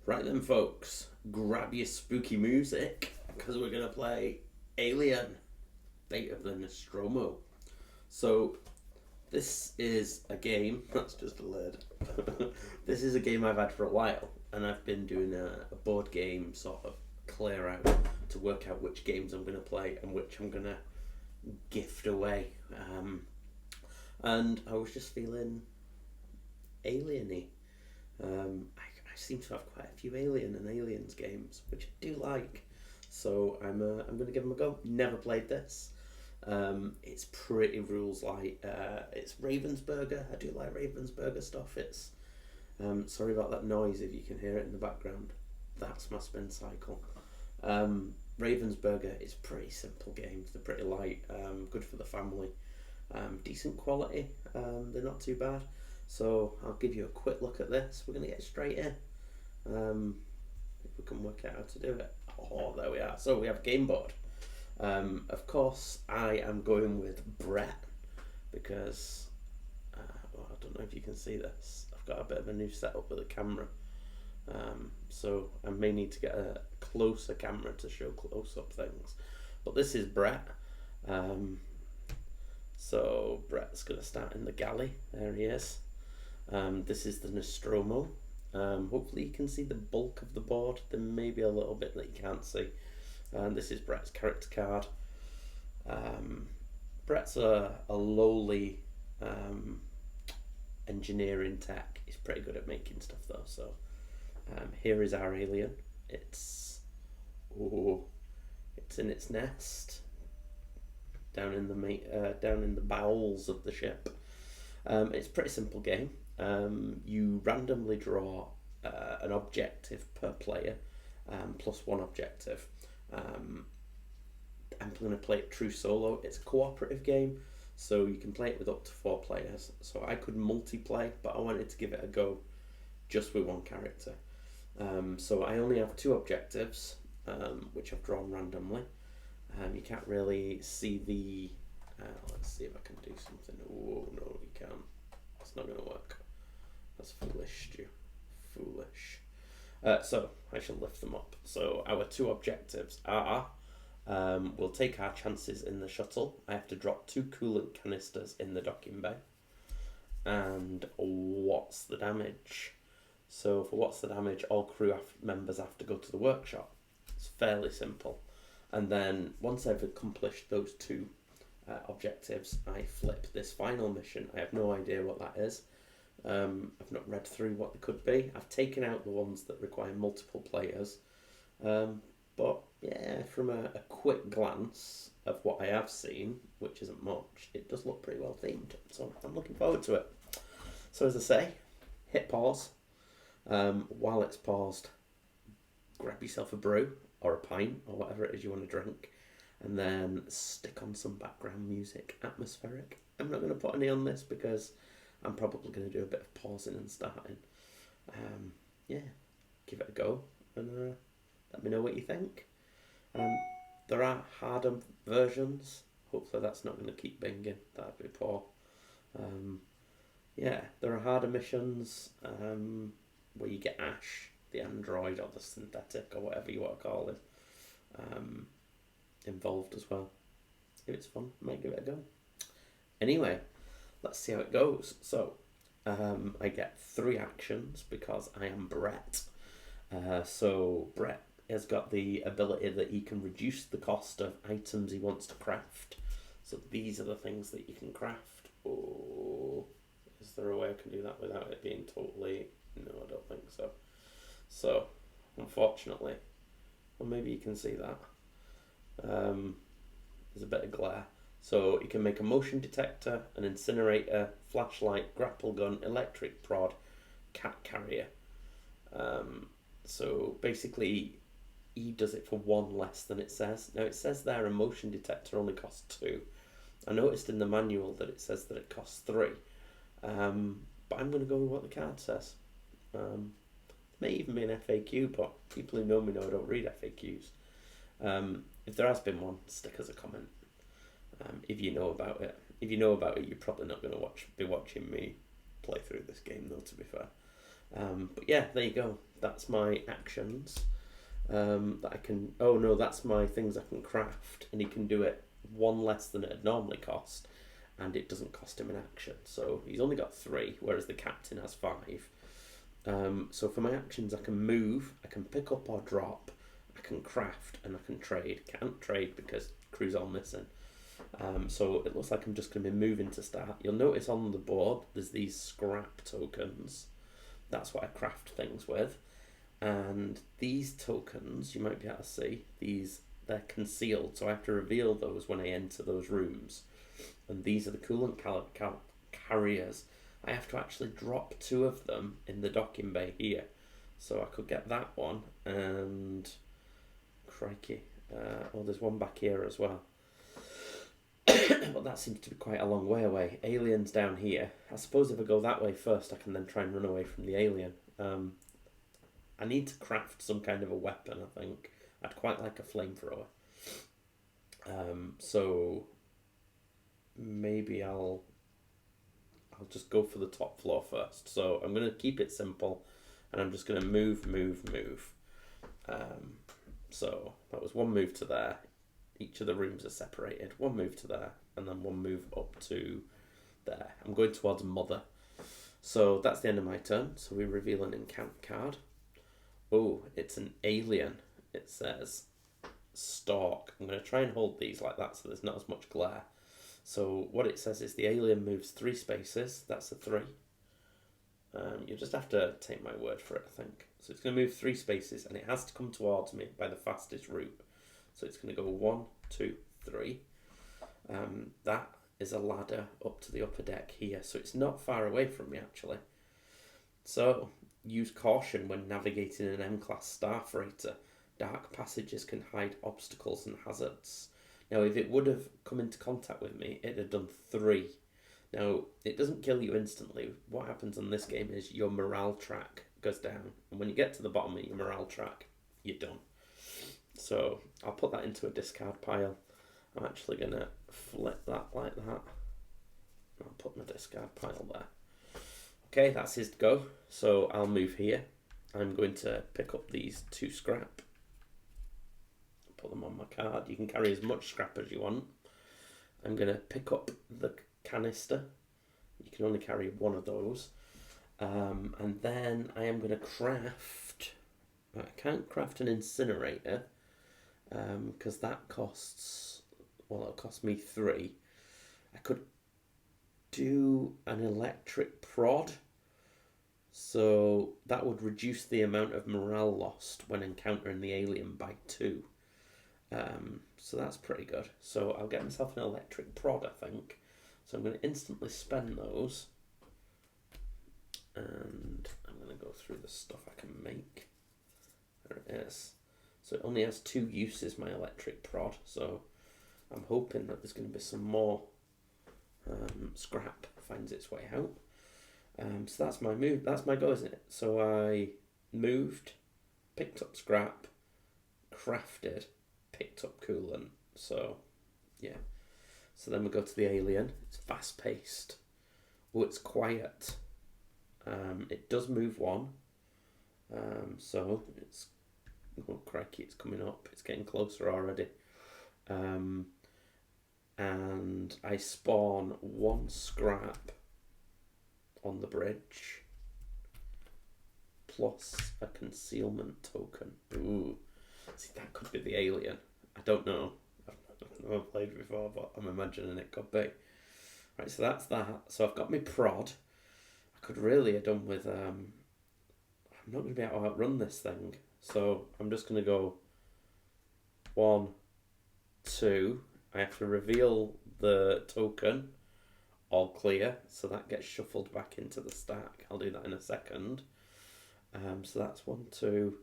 Right then, folks, grab your spooky music because we're going to play Alien, Fate of the Nostromo. So, this is a game, that's just a lid. This is a game I've had for a while, and I've been doing a board game sort of clear out to work out which games I'm going to play and which I'm going to gift away. And I was just feeling alien-y. I seem to have quite a few Alien and Aliens games, which I do like. So I'm going to give them a go. Never played this. It's pretty rules light. It's Ravensburger. I do like Ravensburger stuff. It's sorry about that noise if you can hear it in the background. That's my spin cycle. Ravensburger is pretty simple games. They're pretty light. Good for the family. Decent quality. They're not too bad. So I'll give you a quick look at this. We're going to get straight in. If we can work out how to do it. Oh, there we are. So we have a game board. Of course, I am going with Brett because well, I don't know if you can see this. I've got a bit of a new setup with a camera. So I may need to get a closer camera to show close-up things. But this is Brett. So Brett's going to start in the galley. There he is. This is the Nostromo. Hopefully you can see the bulk of the board. There may be a little bit that you can't see. This is Brett's character card. Brett's a lowly engineering tech. He's pretty good at making stuff though. So here is our alien. It's in its nest down in the bowels of the ship. It's a pretty simple game. You randomly draw an objective per player, plus one objective. I'm going to play it true solo. It's a cooperative game, so you can play it with up to 4 players. So I could multiplay, but I wanted to give it a go just with one character. So I only have 2 objectives, which I've drawn randomly. You can't really see the... let's see if I can do something. Oh, no, you can't. It's not going to work. That's foolish, Stu. Foolish. So, I shall lift them up. So, our 2 objectives are... we'll take our chances in the shuttle. I have to drop 2 coolant canisters in the docking bay. And what's the damage? So, for what's the damage, all crew members have to go to the workshop. It's fairly simple. And then, once I've accomplished those 2 objectives, I flip this final mission. I have no idea what that is. I've not read through what they could be. I've taken out the ones that require multiple players. But yeah, from a quick glance of what I have seen, which isn't much, it does look pretty well themed. So I'm looking forward to it. So as I say, hit pause. While it's paused, grab yourself a brew or a pint or whatever it is you want to drink. And then stick on some background music, atmospheric. I'm not going to put any on this because I'm probably going to do a bit of pausing and starting. Yeah, give it a go and let me know what you think. There are harder versions. Hopefully that's not going to keep binging. That'd be poor. Yeah, there are harder missions where you get Ash, the android or the synthetic or whatever you want to call it. Involved as well. If it's fun, I might give it a go. Anyway, let's see how it goes. So, I get 3 actions because I am Brett. So, Brett has got the ability that he can reduce the cost of items he wants to craft. So, these are the things that you can craft. Oh, is there a way I can do that without it being totally... No, I don't think so. So, unfortunately, well, maybe you can see that. There's a bit of glare. So you can make a motion detector, an incinerator, flashlight, grapple gun, electric prod, cat carrier. So basically he does it for 1 less than it says. Now it says there a motion detector only costs 2. I noticed in the manual that it says that it costs 3. But I'm going to go with what the card says. It may even be an FAQ, but people who know me know I don't read FAQs. If there has been one, stick as a comment. If you know about it. If you know about it, you're probably not going to be watching me play through this game, though, to be fair. But yeah, there you go. That's my actions. That I can. Oh no, that's my things I can craft, and he can do it one less than it'd normally cost, and it doesn't cost him an action. So he's only got 3, whereas the captain has 5. So for my actions, I can move, I can pick up or drop, I can craft, and I can trade. Can't trade because crew's all missing. So it looks like I'm just going to be moving to start. You'll notice on the board there's these scrap tokens. That's what I craft things with. And these tokens, you might be able to see, they're concealed, so I have to reveal those when I enter those rooms. And these are the coolant carriers. I have to actually drop 2 of them in the docking bay here. So I could get that one, and crikey, oh, there's one back here as well. But that seems to be quite a long way away. Alien's down here. I suppose if I go that way first, I can then try and run away from the alien. I need to craft some kind of a weapon, I think. I'd quite like a flamethrower. So maybe I'll just go for the top floor first. So I'm going to keep it simple, and I'm just going to move. So that was 1 move to there. Each of the rooms are separated. 1 move to there, and then 1 move up to there. I'm going towards Mother. So that's the end of my turn. So we reveal an encounter card. Oh, it's an alien. It says stalk. I'm going to try and hold these like that so there's not as much glare. So what it says is the alien moves 3 spaces. That's a 3. You'll just have to take my word for it, I think. So it's going to move 3 spaces, and it has to come towards me by the fastest route. So it's going to go 1, 2, 3. That is a ladder up to the upper deck here. So it's not far away from me, actually. So use caution when navigating an M-class star freighter. Dark passages can hide obstacles and hazards. Now, if it would have come into contact with me, it'd have done 3. Now, it doesn't kill you instantly. What happens on this game is your morale track goes down. And when you get to the bottom of your morale track, you're done. So I'll put that into a discard pile. I'm actually going to flip that like that. I'll put my discard pile there. Okay, that's his go. So I'll move here. I'm going to pick up these 2 scrap. Put them on my card. You can carry as much scrap as you want. I'm going to pick up the canister. You can only carry 1 of those. And then I am going to craft... I can't craft an incinerator because that costs... Well, it'll cost me 3. I could do an electric prod. So that would reduce the amount of morale lost when encountering the alien by 2. So that's pretty good. So I'll get myself an electric prod, I think. So I'm going to instantly spend those. And I'm going to go through the stuff I can make. There it is. So it only has 2 uses, my electric prod. So I'm hoping that there's going to be some more scrap finds its way out. So that's my move. That's my go, isn't it? So I moved, picked up scrap, crafted, picked up coolant. So yeah. So then we go to the alien. It's fast paced. Oh, it's quiet. It does move 1. So it's, oh crikey, it's coming up. It's getting closer already. And I spawn 1 scrap on the bridge plus a concealment token. Ooh, see, that could be the alien. I don't know. I've never played before, but I'm imagining it could be. Right, so that's that. So I've got my prod. I could really have done with... I'm not going to be able to outrun this thing. So I'm just going to go 1, 2. I have to reveal the token. All clear. So that gets shuffled back into the stack. I'll do that in a second. So that's 1, 2.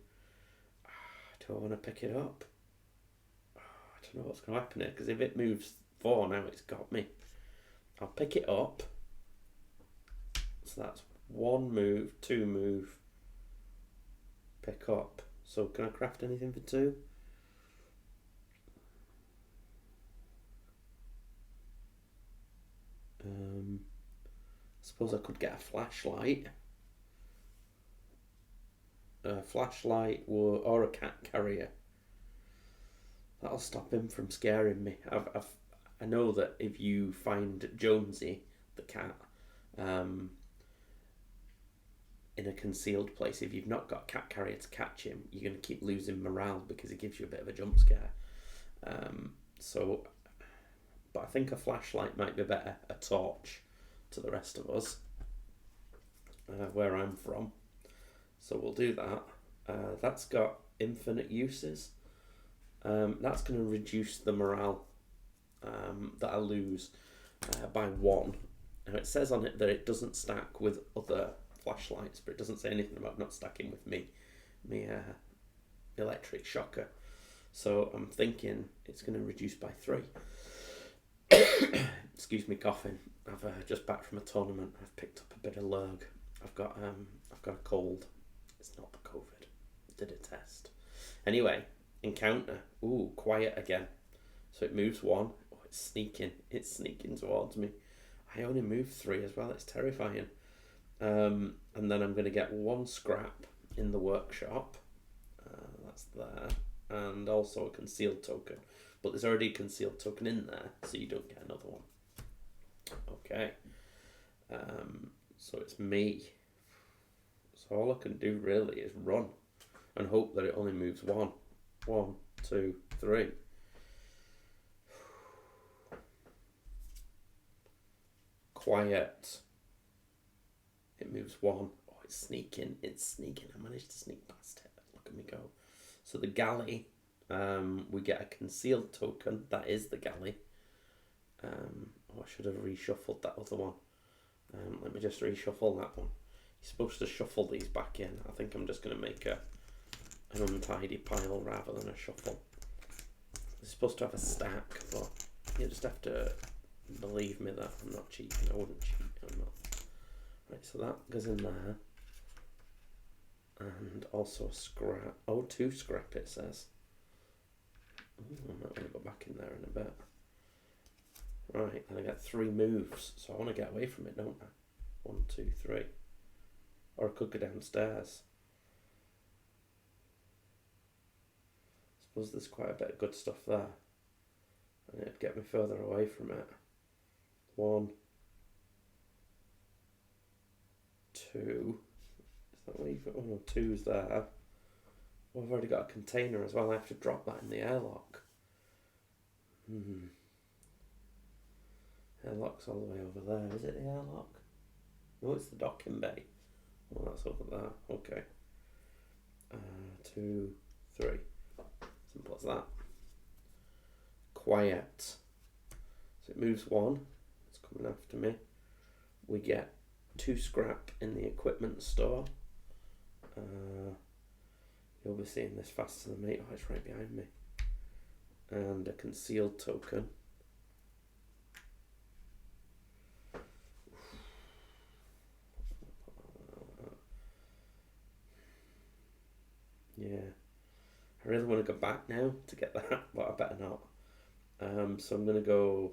Do I want to pick it up? I don't know what's going to happen here, because if it moves 4 now, it's got me. I'll pick it up. So that's 1 move, 2 move, pick up. So can I craft anything for 2? I suppose I could get a flashlight. A flashlight or a cat carrier. That'll stop him from scaring me. I know that if you find Jonesy, the cat, in a concealed place, if you've not got a cat carrier to catch him, you're going to keep losing morale because it gives you a bit of a jump scare. But I think a flashlight might be better, a torch to the rest of us, where I'm from. So we'll do that. That's got infinite uses. That's going to reduce the morale that I lose by 1. Now it says on it that it doesn't stack with other flashlights, but it doesn't say anything about not stacking with me electric shocker. So I'm thinking it's going to reduce by 3. Excuse me, coughing. I've just back from a tournament. I've picked up a bit of lurg. I've got a cold. It's not the COVID. I did a test. Anyway, encounter. Ooh, quiet again. So it moves 1. Oh, it's sneaking. It's sneaking towards me. I only moved 3 as well. It's terrifying. And then I'm going to get 1 scrap in the workshop. That's there. And also a concealed token. But there's already a concealed token in there, so you don't get another one. Okay. So it's me. So all I can do really is run and hope that it only moves 1. 1, 2, 3. Quiet. It moves 1. Oh, it's sneaking. It's sneaking. I managed to sneak past it. Look at me go. So the galley, we get a concealed token. That is the galley. I should have reshuffled that other one. Let me just reshuffle that one. You're supposed to shuffle these back in. I think I'm just going to make an untidy pile rather than a shuffle. It's supposed to have a stack, but you just have to believe me that I'm not cheating. I wouldn't cheat. I'm not. Right, so that goes in there. And also a scrap. Oh, 2 scrap it says. Ooh, I might want to go back in there in a bit. Right, then I get 3 moves, so I want to get away from it, don't I? 1, 2, 3. Or I could go downstairs. I suppose there's quite a bit of good stuff there. And it'd get me further away from it. 1, 2. Is that what you've got? Oh no, 2's there. Oh, I've already got a container as well. I have to drop that in the airlock. Airlock's all the way over there. Is it the airlock? No, it's the docking bay. Oh, that's over there. Okay. 2, 3. Simple as that. Quiet. So it moves 1. It's coming after me. We get 2 scrap in the equipment store. You'll be seeing this faster than me. Oh, it's right behind me. And a concealed token. Yeah. I really want to go back now to get that, but I better not. So I'm going to go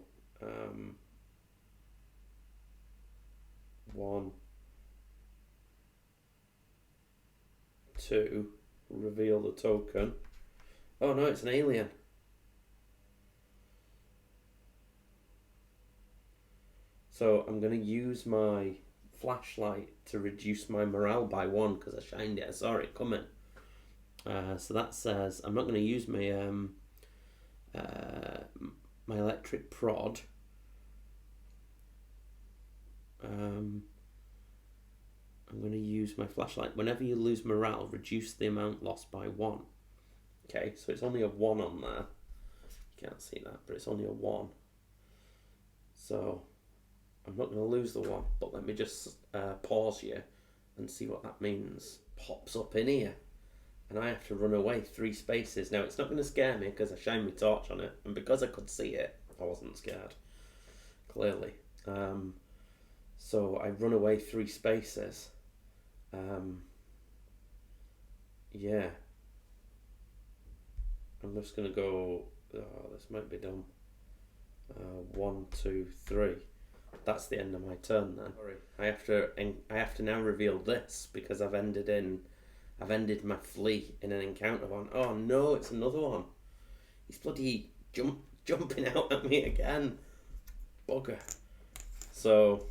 1, 2, reveal the token. Oh no, it's an alien. So I'm going to use my flashlight to reduce my morale by 1 because I shined it. I saw it coming. So that says I'm not going to use my my electric prod. I'm going to use my flashlight. Whenever you lose morale, reduce the amount lost by 1. Okay, so it's only a 1 on there. You can't see that, but it's only a 1. So I'm not going to lose the 1, but let me just pause here and see what that means. Pops up in here. And I have to run away 3 spaces. Now, it's not going to scare me because I shined my torch on it. And because I could see it, I wasn't scared. Clearly. So I run away 3 spaces. Yeah. I'm just going to go... Oh, this might be dumb. 1, 2, 3. That's the end of my turn then. Sorry. I have to now reveal this because I've ended in I've ended my flee in an encounter one. Oh no, it's another one. He's bloody jumping out at me again. Bugger. So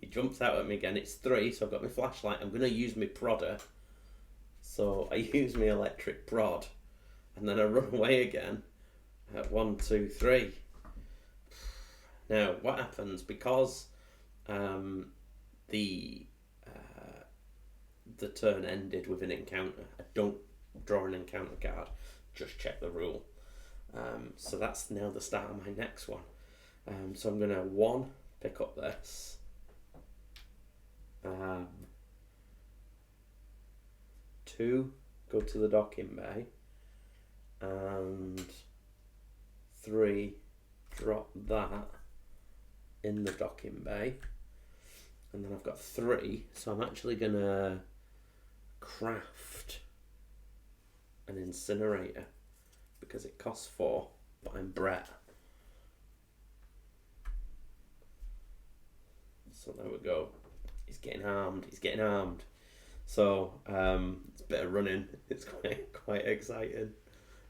he jumps out at me again. It's 3, so I've got my flashlight. I'm going to use my prodder. So I use my electric prod. And then I run away again at 1, 2, 3. Now, what happens, because the turn ended with an encounter, I don't draw an encounter card, just check the rule. So that's now the start of my next one. So I'm going to 1, pick up this. 2, go to the docking bay. And 3, drop that in the docking bay. And then I've got 3, so I'm actually going to craft an incinerator because it costs 4, but I'm Brett. So there we go. He's getting armed. So it's a bit of running. It's quite exciting.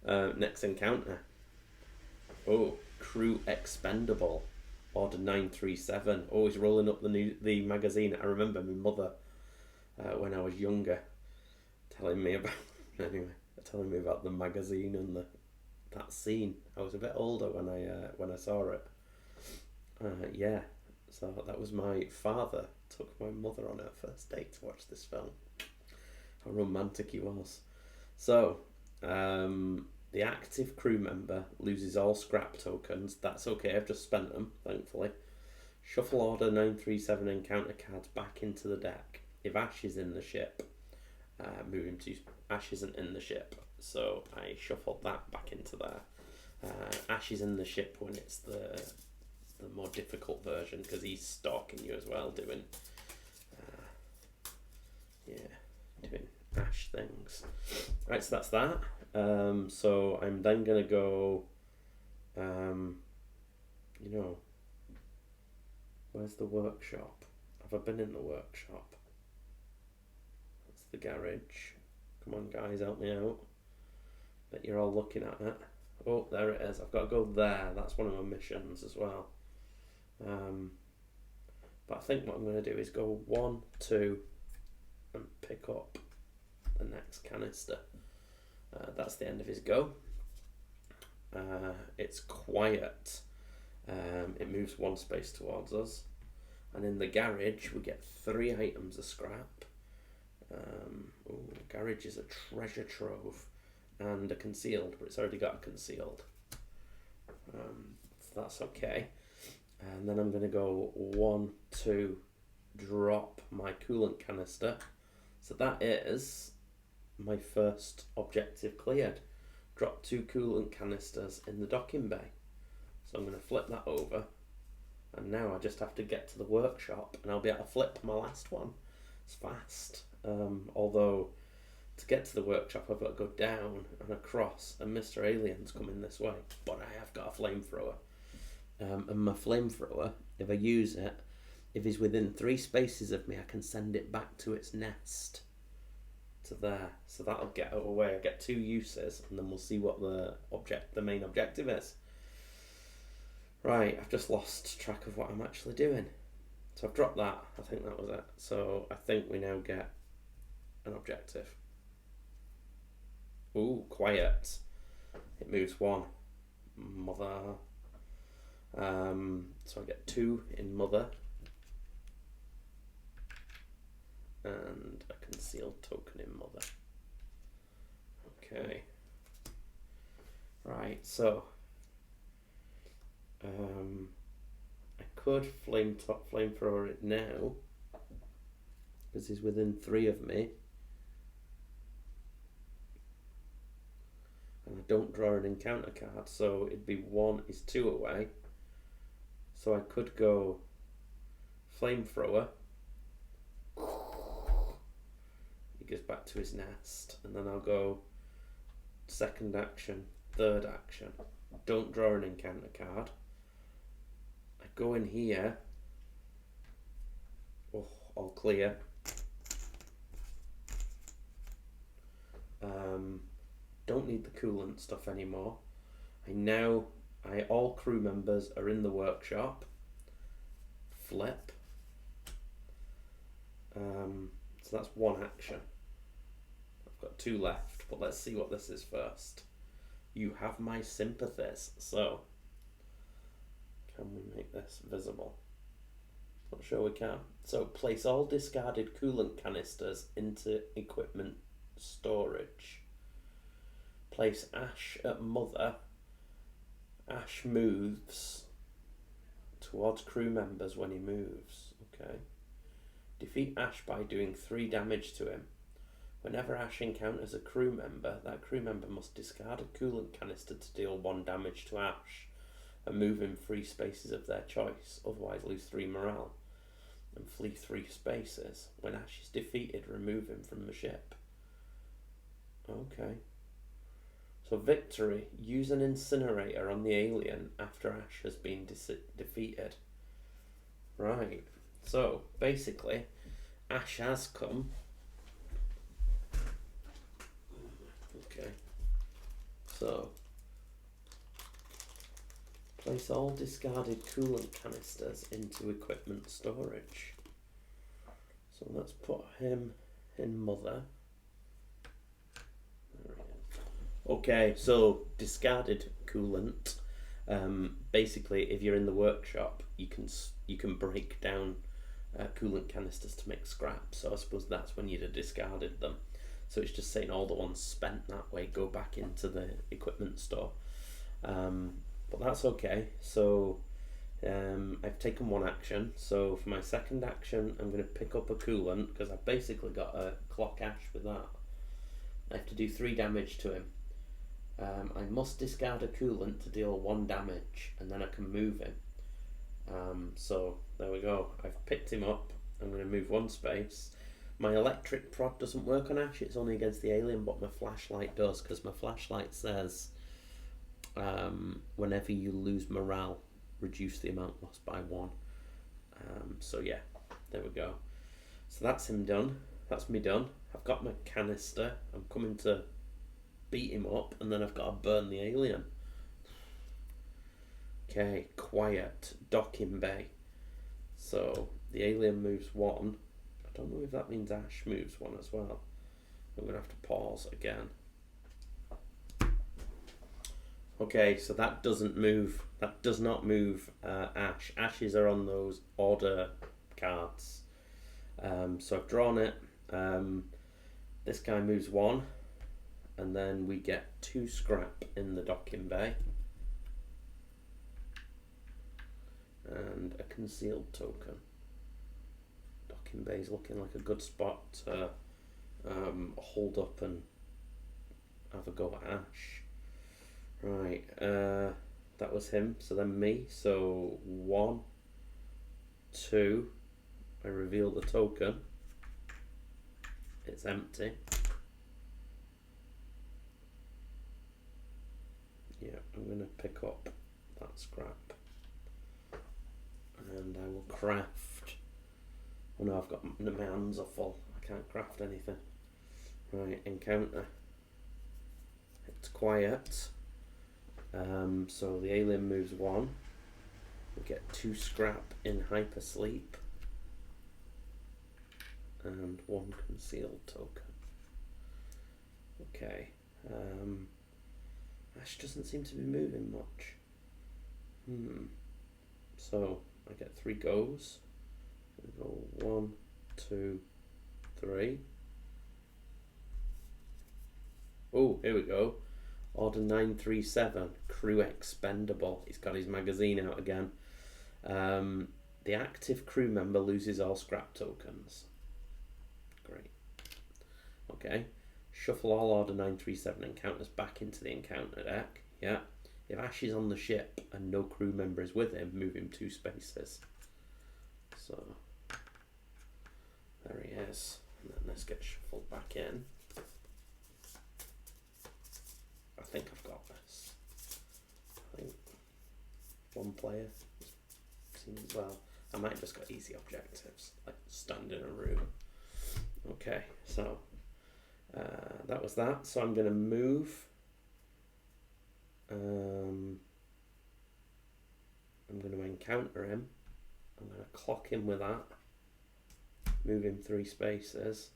Next encounter. Oh, crew expendable. Order 937. Oh, he's rolling up the magazine. I remember my mother when I was younger telling me about the magazine and that scene. I was a bit older when I saw it. Yeah. So that was my father took my mother on her first date to watch this film. How romantic he was. So, the active crew member loses all scrap tokens. That's okay, I've just spent them, thankfully. Shuffle order 937 encounter cards back into the deck. If Ash is in the ship, move him to... Ash isn't in the ship, so I shuffled that back into there. Ash is in the ship when it's the more difficult version, because he's stalking you as well, doing Ash things. Right, so that's that. So I'm then gonna go. Where's the workshop? Have I been in the workshop? That's the garage. Come on, guys, help me out. Bet you're all looking at it. Oh, there it is. I've got to go there. That's one of my missions as well. But I think what I'm going to do is go 1, 2, and pick up the next canister. That's the end of his go. It's quiet. It moves 1 space towards us. And in the garage, we get 3 items of scrap. Garage is a treasure trove and a concealed, but it's already got a concealed. So that's okay. And then I'm going to go 1, 2, drop my coolant canister. So that is my first objective cleared. Drop 2 coolant canisters in the docking bay. So I'm going to flip that over. And now I just have to get to the workshop and I'll be able to flip my last one. It's fast. Although to get to the workshop I've got to go down and across and Mr. Alien's coming this way. But I have got a flamethrower. And my flamethrower, if I use it, if he's within 3 spaces of me, I can send it back to its nest. To there. So that'll get it away. I get 2 uses and then we'll see what the main objective is. Right, I've just lost track of what I'm actually doing. So I've dropped that. I think that was it. So I think we now get an objective. Ooh, quiet. It moves 1. Mother. So I get 2 in mother. And a concealed token in mother. Okay. Right, so I could flamethrower it now because he's within 3 of me, and I don't draw an encounter card, so it'd be 1 is 2 away. So I could go flamethrower. He goes back to his nest, and then I'll go second action, third action. Don't draw an encounter card. I go in here. Oh, all clear. Don't need the coolant stuff anymore. All crew members are in the workshop. Flip. So that's one action. I've got 2 left, but let's see what this is first. You have my sympathies. So, can we make this visible? Not sure we can. So, place all discarded coolant canisters into equipment storage. Place Ash at Mother. Ash moves towards crew members when he moves. Okay. Defeat Ash by doing 3 damage to him. Whenever Ash encounters a crew member, that crew member must discard a coolant canister to deal 1 damage to Ash and move in 3 spaces of their choice, otherwise lose 3 morale and flee 3 spaces. When Ash is defeated, remove him from the ship. Okay. So victory, use an incinerator on the alien after Ash has been defeated. Right, so basically Ash has come. Okay, so place all discarded coolant canisters into equipment storage. So let's put him in Mother. Okay, so discarded coolant. Basically, if you're in the workshop, you can break down coolant canisters to make scrap. So I suppose that's when you'd have discarded them. So it's just saying all the ones spent that way go back into the equipment store. But that's okay. So I've taken 1 action. So for my second action, I'm going to pick up a coolant because I've basically got a clock Ash with that. I have to do 3 damage to him. I must discard a coolant to deal 1 damage, and then I can move him. So there we go. I've picked him up. I'm going to move 1 space. My electric prod doesn't work on Ash. It's only against the alien, but my flashlight does, because my flashlight says whenever you lose morale, reduce the amount lost by 1. So yeah, there we go. So that's him done. That's me done. I've got my canister. I'm coming to beat him up, and then I've got to burn the alien. Okay, quiet, docking bay. So the alien moves 1. I don't know if that means Ash moves 1 as well. I'm going to have to pause again. Okay, so that doesn't move. That does not move Ash. Ashes are on those order cards. So I've drawn it. This guy moves 1. And then we get 2 scrap in the docking bay. And a concealed token. Docking bay's looking like a good spot to hold up and have a go at Ash. Right, that was him. So then me. So 1, 2. I reveal the token. It's empty. Yeah, I'm going to pick up that scrap. And I will craft. Oh no, I've got my hands are full. I can't craft anything. Right, encounter. It's quiet. So the alien moves 1. We get 2 scrap in hypersleep. And 1 concealed token. Okay. Ash doesn't seem to be moving much. So I get 3 goes. We go 1, 2, 3. Oh, here we go. Order 937, crew expendable. He's got his magazine out again. The active crew member loses all scrap tokens. Great. Okay. Shuffle all Order 937 encounters back into the encounter deck. Yeah. If Ash is on the ship and no crew member is with him, move him 2 spaces. So, there he is. And then let's get shuffled back in. I think I've got this. I think 1 player seems well. I might have just got easy objectives, like stand in a room. Okay, so That was that. So I'm going to move. I'm going to encounter him. I'm going to clock him with that. Move him 3 spaces.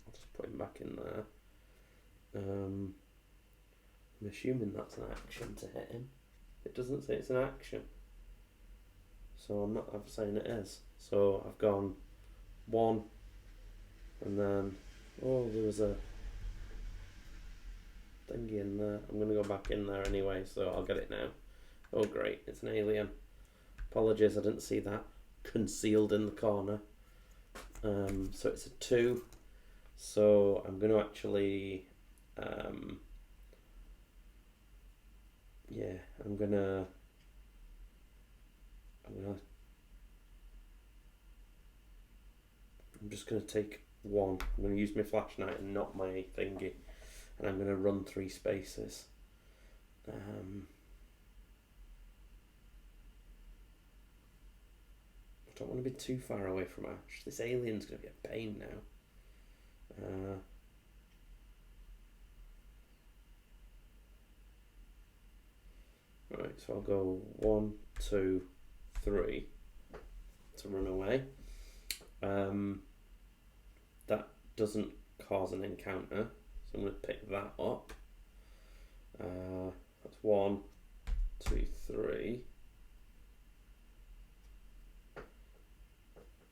I'll just put him back in there. I'm assuming that's an action to hit him. It doesn't say it's an action. So I'm saying it is. So I've gone 1, and then, oh, there was a thingy in there. I'm going to go back in there anyway, so I'll get it now. Oh great, it's an alien. Apologies, I didn't see that concealed in the corner. So it's a 2. So I'm going to actually, yeah, I'm just going to take 1. I'm going to use my flashlight and not my thingy. And I'm going to run 3 spaces. I don't want to be too far away from Ash. This alien's going to be a pain now. Right, so I'll go 1, 2, 3 to run away. That doesn't cause an encounter, so I'm going to pick that up. That's 1, 2, 3.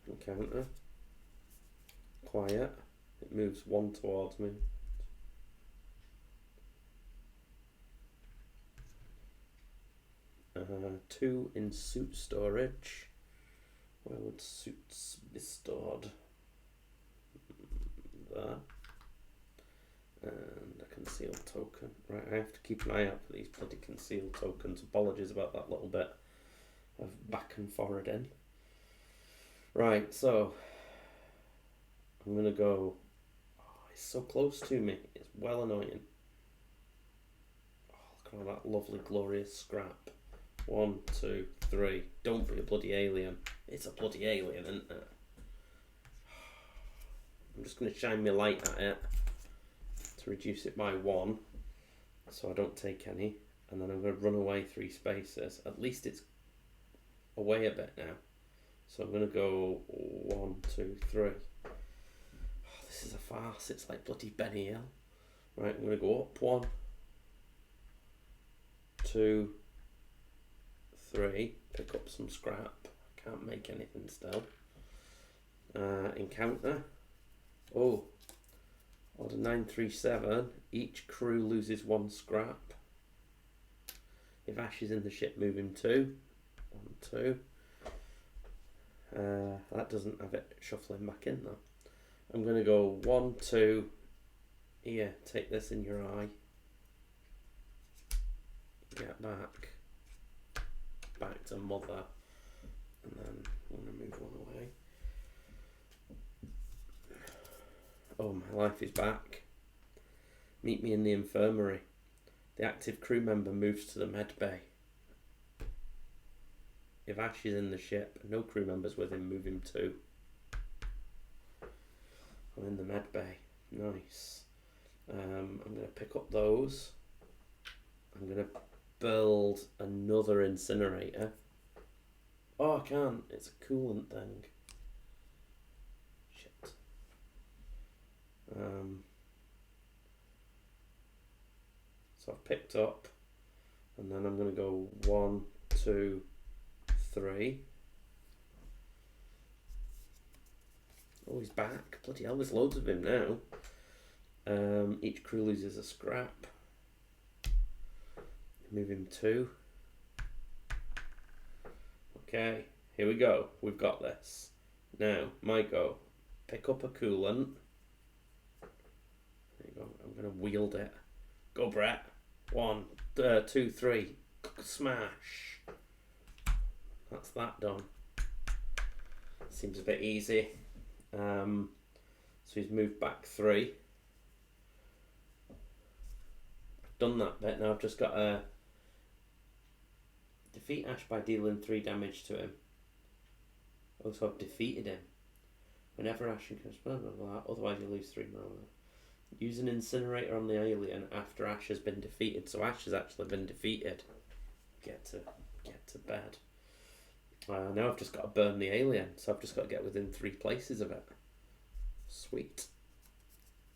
Encounter. Quiet. It moves 1 towards me. Two in suit storage. Where would suits be stored? There. And a concealed token. Right, I have to keep an eye out for these bloody concealed tokens. Apologies about that little bit of back and forwarding. Right, so I'm going to go. Oh, it's so close to me. It's well annoying. Oh, look at all that lovely, glorious scrap. 1, 2, 3. Don't be a bloody alien. It's a bloody alien, isn't it? I'm just going to shine my light at it to reduce it by 1 so I don't take any, and then I'm going to run away 3 spaces. At least it's away a bit now. So I'm going to go 1, 2, 3. Oh, this is a farce. It's like bloody Benny Hill. Right, I'm going to go up 1, 2, 3. Pick up some scrap. Can't make anything still. Encounter. Oh. Order 937. Each crew loses 1 scrap. If Ash is in the ship, move him 2. 1, 2. That doesn't have it shuffling back in though. I'm going to go 1, 2. Here, take this in your eye. Get back. Back to mother. And then I'm going to move 1 away. Oh, my life is back. Meet me in the infirmary. The active crew member moves to the med bay. If Ash is in the ship, no crew members with him, move him 2. I'm in the med bay. Nice. I'm going to pick up those. I'm going to build another incinerator. Oh, I can't. It's a coolant thing. Shit. So I've picked up, and then I'm going to go 1, 2, 3. Oh, he's back. Bloody hell, there's loads of him now. Each crew loses a scrap. Move him 2. Okay, here we go. We've got this. Now, my go. Pick up a coolant. There you go. I'm going to wield it. Go, Brett. 1, 2, 3. Smash. That's that done. Seems a bit easy. So he's moved back 3. I've done that bit. Now I've just got to defeat Ash by dealing 3 damage to him. Also, I've defeated him. Whenever Ash encounters blah blah blah, otherwise you lose 3 mana. Use an incinerator on the alien after Ash has been defeated. So Ash has actually been defeated. Get to bed. Now I've just got to burn the alien, so I've just got to get within 3 places of it. Sweet.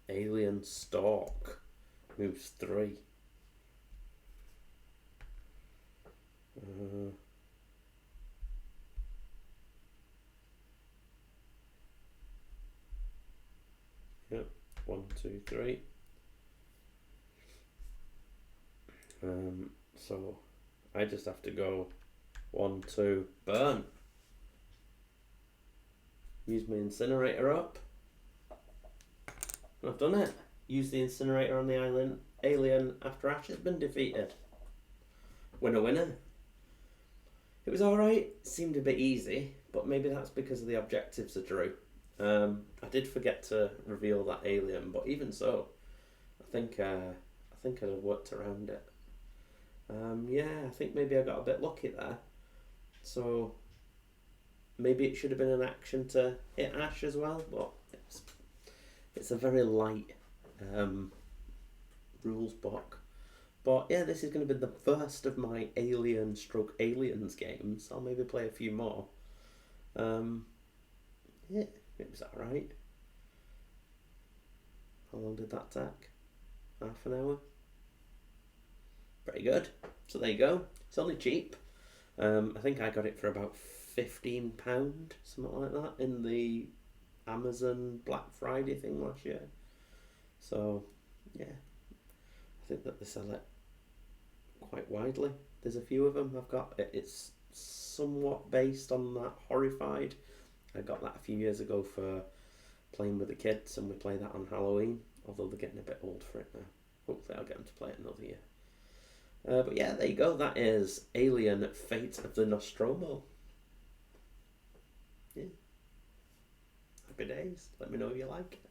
Alien Stalk moves 3. Yep, 1, 2, 3. So I just have to go 1, 2, burn. Use my incinerator up. I've done it. Use the incinerator on the alien after Ash has been defeated. Winner, winner. It was alright. Seemed a bit easy, but maybe that's because of the objectives I drew. I did forget to reveal that alien, but even so, I think I'd have worked around it. Yeah, I think maybe I got a bit lucky there. So maybe it should have been an action to hit Ash as well, but it's a very light rules book. But yeah, this is going to be the first of my aliens games. I'll maybe play a few more. Yeah, it was alright. How long did that take? Half an hour? Pretty good. So there you go. It's only cheap. I think I got it for about £15, something like that, in the Amazon Black Friday thing last year. So yeah, I think that they sell it quite widely. There's a few of them I've got. It's somewhat based on that Horrified. I got that a few years ago for playing with the kids, and we play that on Halloween, although they're getting a bit old for it now. Hopefully I'll get them to play it another year. But yeah, there you go. That is Alien Fate of the Nostromo. Yeah. Happy days. Let me know if you like it.